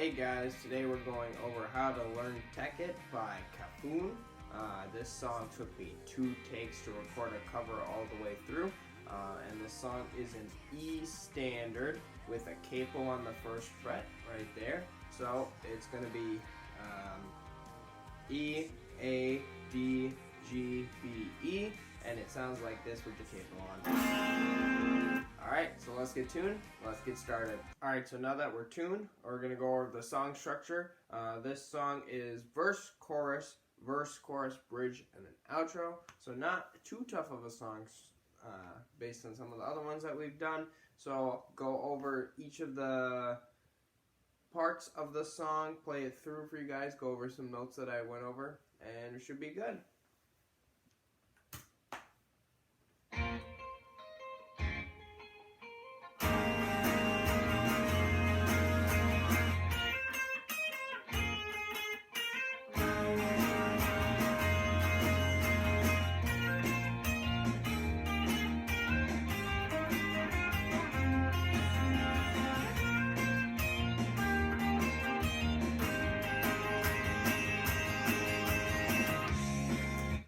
Hey guys, today we're going over how to learn Tek It by Cafune. This song took me 2 takes to record a cover all the way through. And this song is in E standard with a capo on the first fret right there. So it's going to be E, A, D, G, B, E, and it sounds like this with the capo on. Alright, so let's get tuned. Let's get started. Alright, so now that we're tuned, we're going to go over the song structure. This song is verse, chorus, bridge, and an outro. So not too tough of a song based on some of the other ones that we've done. So I'll go over each of the parts of the song, play it through for you guys, go over some notes that I went over, and it should be good.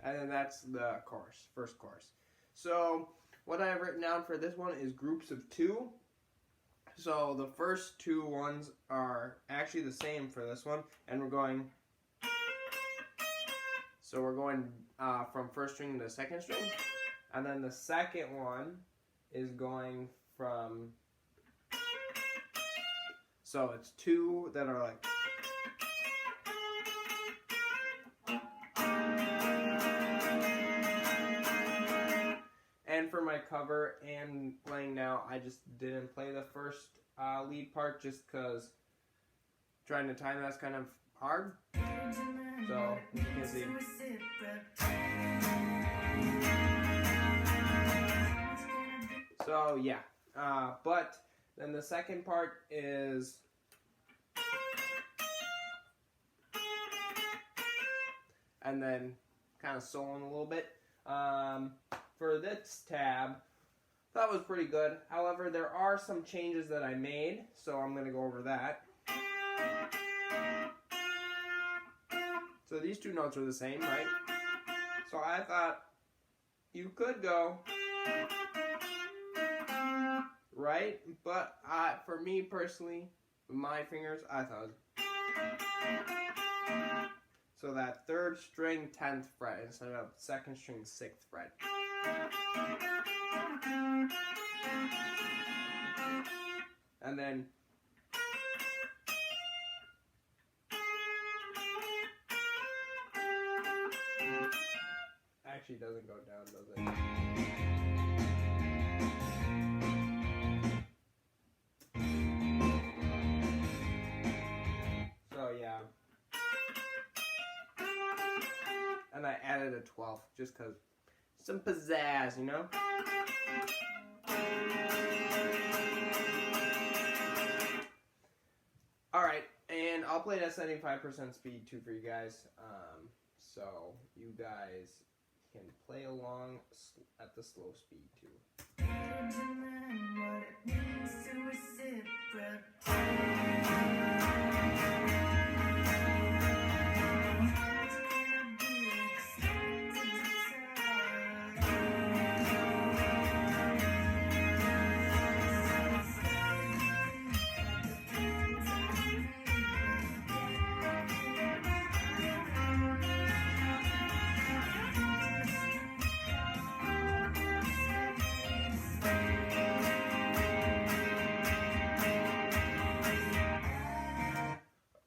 And then that's the chorus, first chorus. So what I have written down for this one is groups of 2. So the first 2 ones are actually the same for this one, and we're going. So we're going from first string to second string, and then the second one is going from. So it's 2 that are like. And for my cover and playing now, I just didn't play the first lead part just because trying to time that's kind of hard. So you can see. So yeah, but then the second part is. And then kind of soloing a little bit. For this tab, that was pretty good. However, there are some changes that I made, so I'm going to go over that. So these 2 notes are the same, right? So I thought you could go right, but for me personally, with my fingers, I thought it was. So that 3rd string 10th fret instead of 2nd string 6th fret. And then actually doesn't go down, does it? So yeah. And I added a 12th just because some pizzazz, you know? Alright, and I'll play it at 75% speed too for you guys. So you guys can play along at the slow speed too.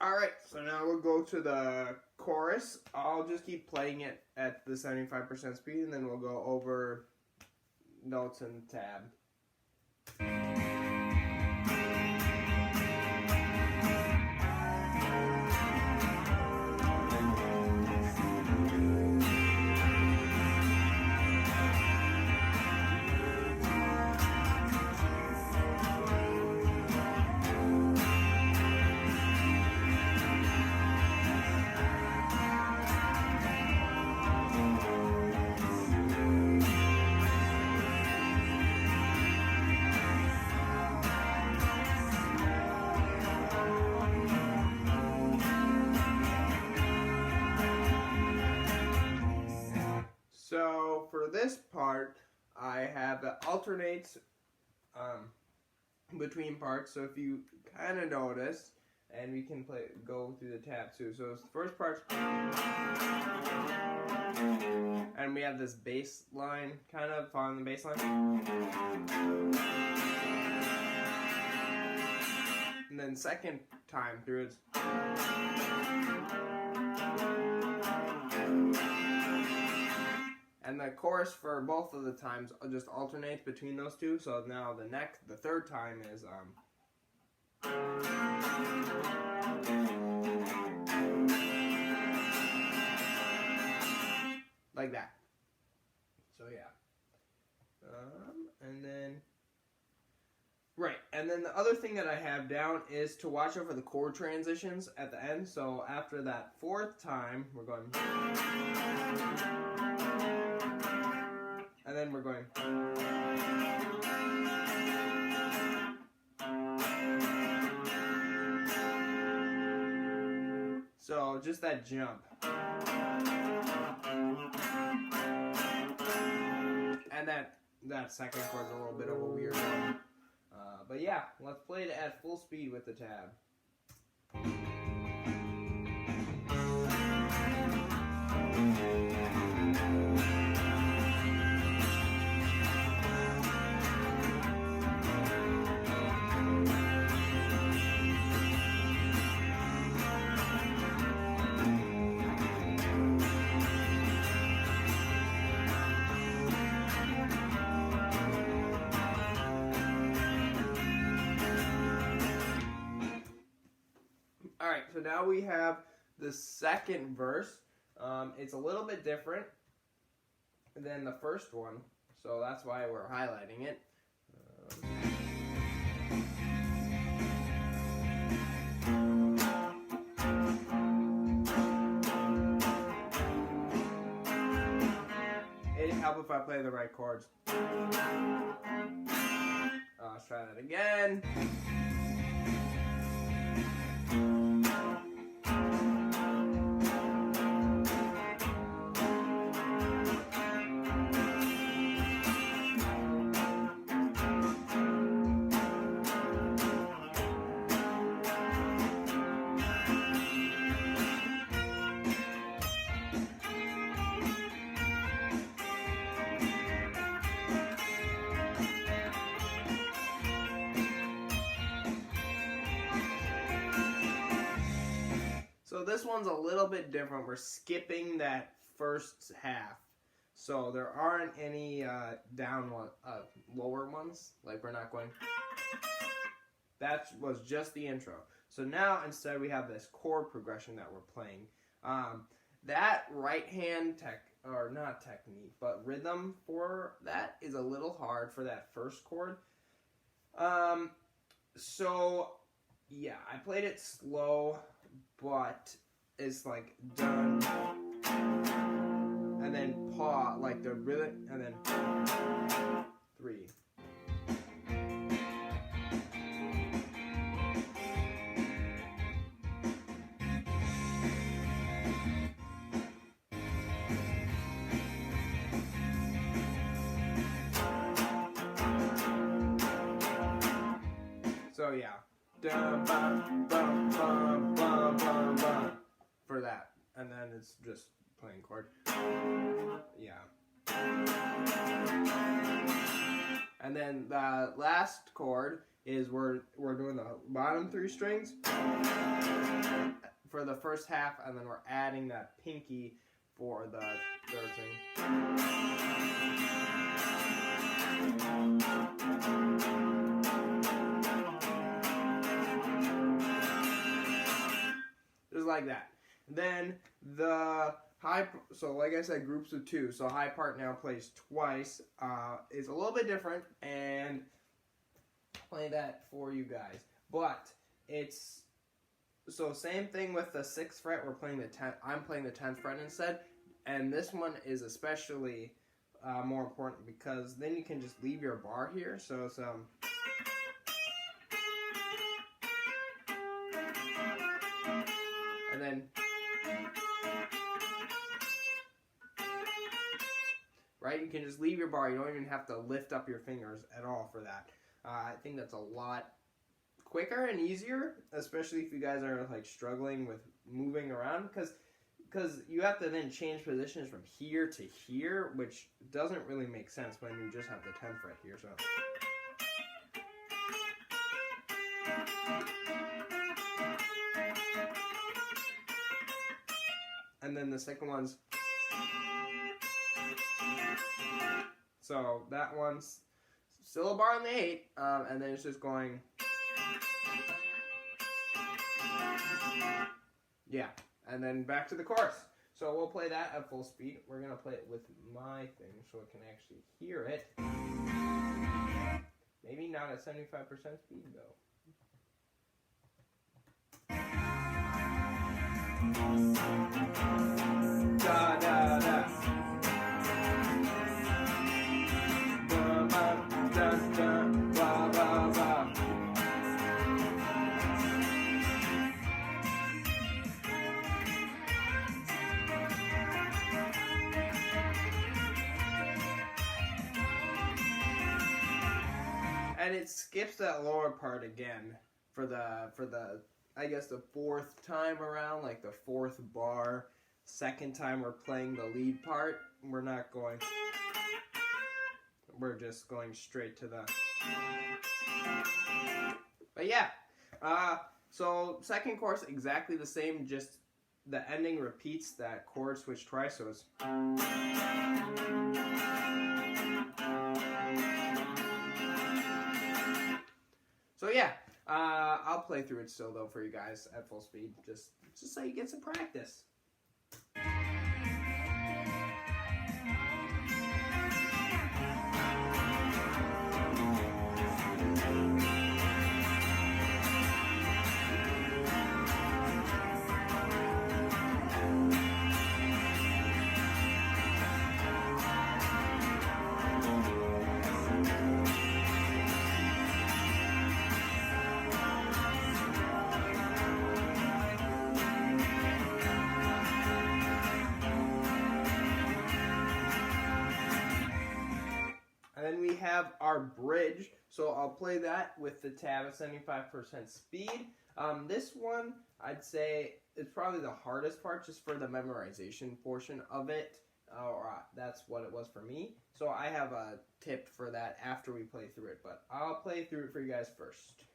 Alright, so now we'll go to the chorus. I'll just keep playing it at the 75% speed, and then we'll go over notes and tab. so for this part, I have it alternates between parts. So if you kind of notice, and we can go through the tabs too. So it's the first part, and we have this bass line, kind of following the bass line. And then second time through it's and the chorus for both of the times just alternates between those two. So now the third time is like that. So yeah. And then right, and then the other thing that I have down is to watch out for the chord transitions at the end. So after that fourth time, we're going, and then we're going, so just that jump. And that second chord's a little bit of a weird one. But yeah, let's play it at full speed with the tab. Alright, so now we have the second verse. It's a little bit different than the first one, so that's why we're highlighting it. It'd help if I play the right chords. Let's try that again. So this one's a little bit different. We're skipping that first half. So there aren't any lower ones. Like we're not going. That was just the intro. So now instead we have this chord progression that we're playing. That right hand not technique, but rhythm for that is a little hard for that first chord. So yeah, I played it slow. But it's like done, and then paw, like the rhythm, and then 3. So yeah. Dum, bum, bum, bum, bum, bum, bum, for that, and then it's just playing chord. Yeah. And then the last chord is we're doing the bottom 3 strings for the first half, and then we're adding that pinky for the third string. Just like that. Then the high, so like I said, groups of 2. So high part now plays twice. Is a little bit different, and play that for you guys. But it's so same thing with the 6th fret. We're playing the 10th. I'm playing the 10th fret instead, and this one is especially more important because then you can just leave your bar here. So it's and then right? You can just leave your bar. You don't even have to lift up your fingers at all for that. I think that's a lot quicker and easier, especially if you guys are like struggling with moving around, because you have to then change positions from here to here, which doesn't really make sense when you just have the 10th fret here. So. And then the second one's. So that one's still a bar on the 8, and then it's just going. Yeah, and then back to the chorus. So we'll play that at full speed. We're going to play it with my thing so it can actually hear it. Maybe not at 75% speed, though. Da, da, da. Ba, ba, da, da, ba, ba, ba. And it skips that lower part again for the I guess the 4th time around, like the 4th bar. 2nd time we're playing the lead part. We're not going. We're just going straight to the. But yeah, so 2nd chorus exactly the same, just the ending repeats that chord switch twice. So it's. So yeah, I'll play through it still though for you guys at full speed, just so you get some practice. Then we have our bridge, so I'll play that with the tab at 75% speed. This one, I'd say, is probably the hardest part just for the memorization portion of it. That's what it was for me. So I have a tip for that after we play through it, but I'll play through it for you guys first.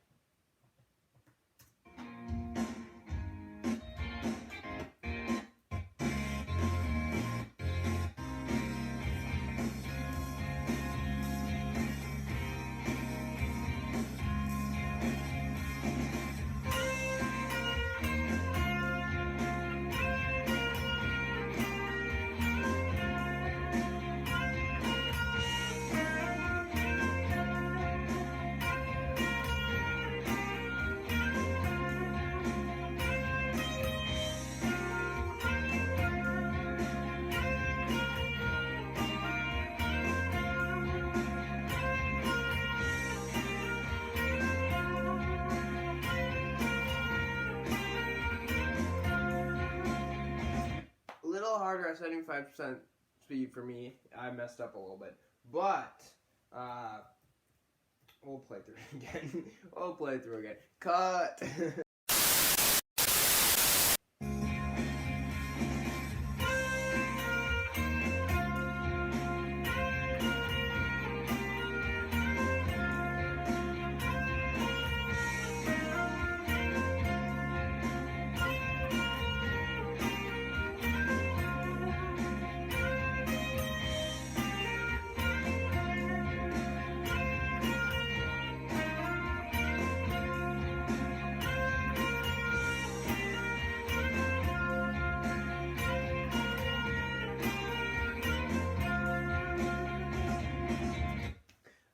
Harder at 75% speed for me. I messed up a little bit, but we'll play through it again. We'll play through again. Cut.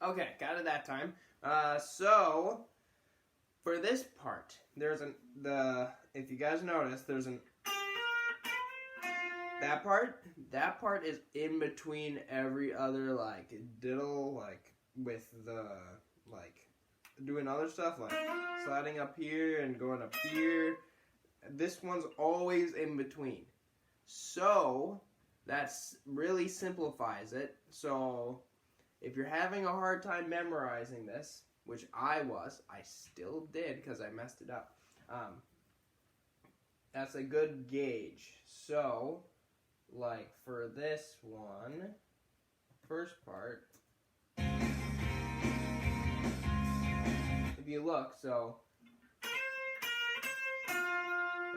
Okay, got it that time. So for this part, there's if you guys notice, there's that part is in between every other like diddle, like with the doing other stuff like sliding up here and going up here. This one's always in between. So that really simplifies it. So if you're having a hard time memorizing this, which I still did because I messed it up. That's a good gauge. So, like for this one, first part, if you look, so,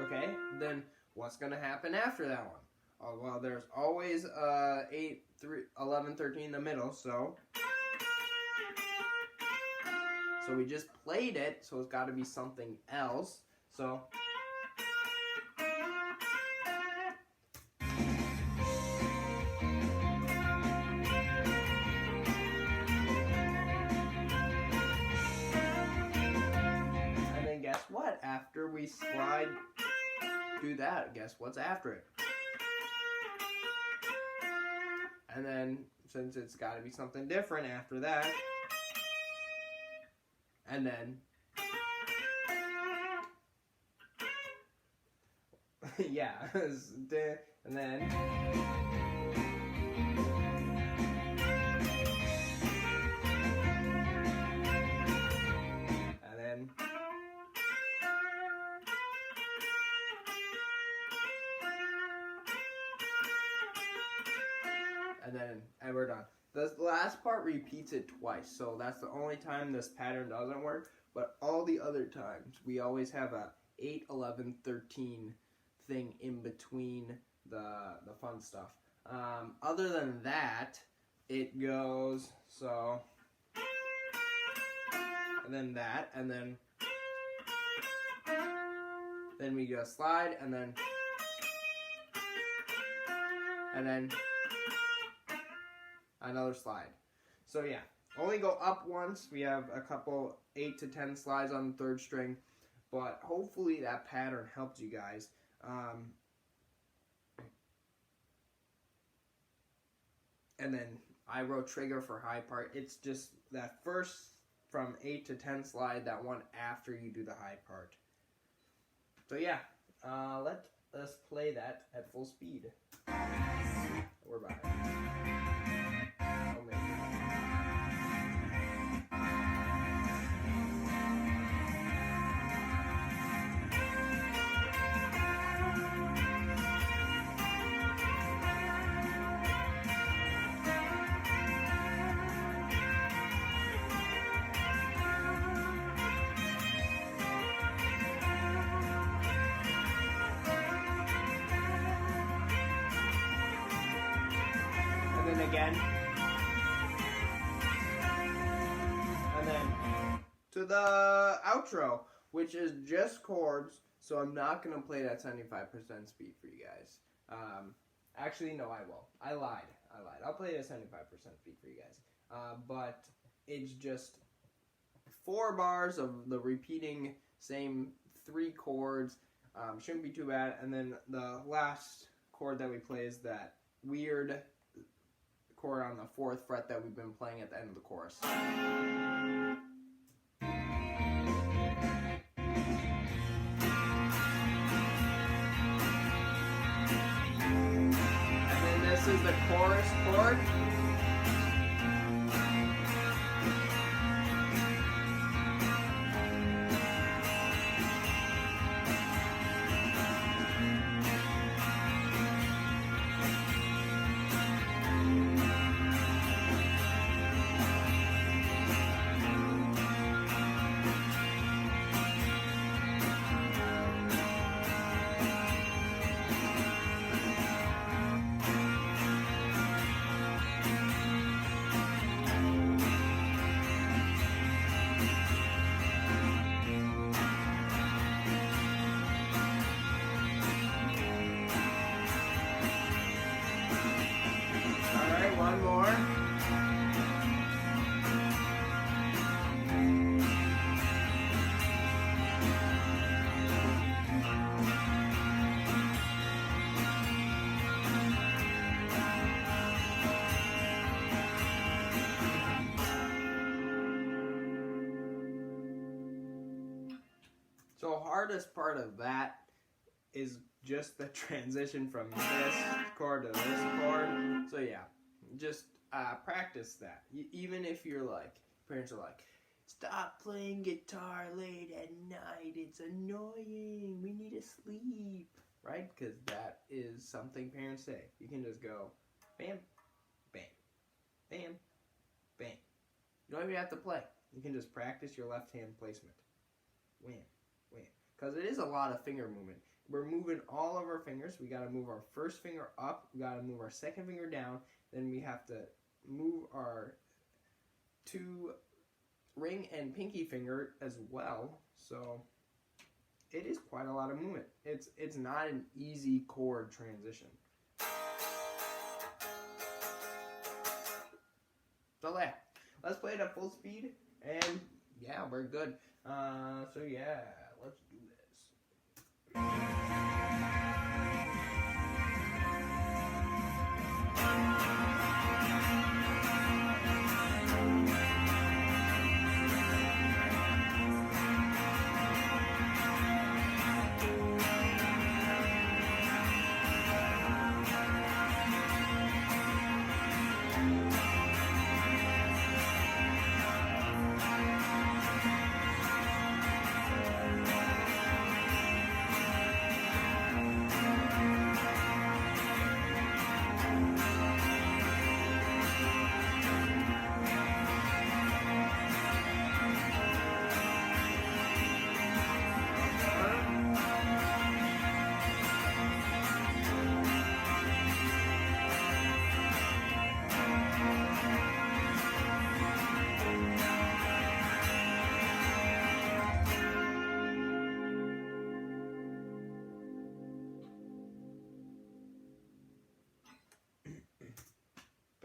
okay, then what's going to happen after that one? Oh, well, there's always 8, 3, 11, 13 in the middle, so we just played it, so it's got to be something else. So and then guess what? After we do that, guess what's after it? And then, since it's got to be something different after that, and then, yeah, and then, and we're done. The last part repeats it twice, so that's the only time this pattern doesn't work. But all the other times, we always have a 8, 11, 13 thing in between the fun stuff. Other than that, it goes so, and then that, and then we go slide, and then another slide. So yeah, only go up once. We have a couple 8 to 10 slides on the third string, but hopefully that pattern helped you guys. And then I wrote trigger for high part. It's just that first from 8 to 10 slide, that one after you do the high part. So yeah, let us play that at full speed. We're back. Again, and then to the outro, which is just chords, so I'm not going to play that 75% speed for you guys. Actually, no, I will. I lied. I'll play it at 75% speed for you guys. But it's just 4 bars of the repeating same 3 chords. Shouldn't be too bad. And then the last chord that we play is that weird chord on the 4th fret that we've been playing at the end of the chorus. And then this is the chorus chord. One more. So hardest part of that is just the transition from this chord to this chord. So yeah, just practice that. Even if you're like, parents are like, stop playing guitar late at night, it's annoying, we need to sleep, right? Because that is something parents say. You can just go bam, bam, bam, bam. You don't even have to play. You can just practice your left hand placement. Wham, wham. Because it is a lot of finger movement. We're moving all of our fingers. We got to move our first finger up. We got to move our second finger down. Then we have to move our two ring and pinky finger as well. So it is quite a lot of movement. It's not an easy chord transition. So yeah, let's play it at full speed, and yeah, we're good. So yeah, let's do this.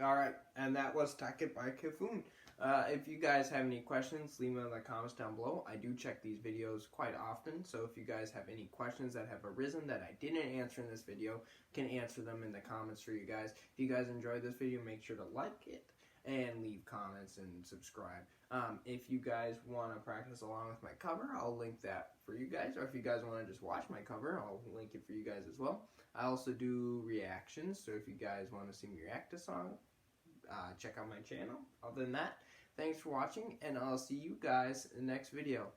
Alright, and that was Tek It by Cafune. If you guys have any questions, leave them in the comments down below. I do check these videos quite often, so if you guys have any questions that have arisen that I didn't answer in this video, can answer them in the comments for you guys. If you guys enjoyed this video, make sure to like it and leave comments and subscribe. If you guys want to practice along with my cover, I'll link that for you guys. Or if you guys want to just watch my cover, I'll link it for you guys as well. I also do reactions, so if you guys want to see me react to songs, check out my channel. Other than that, thanks for watching, and I'll see you guys in the next video.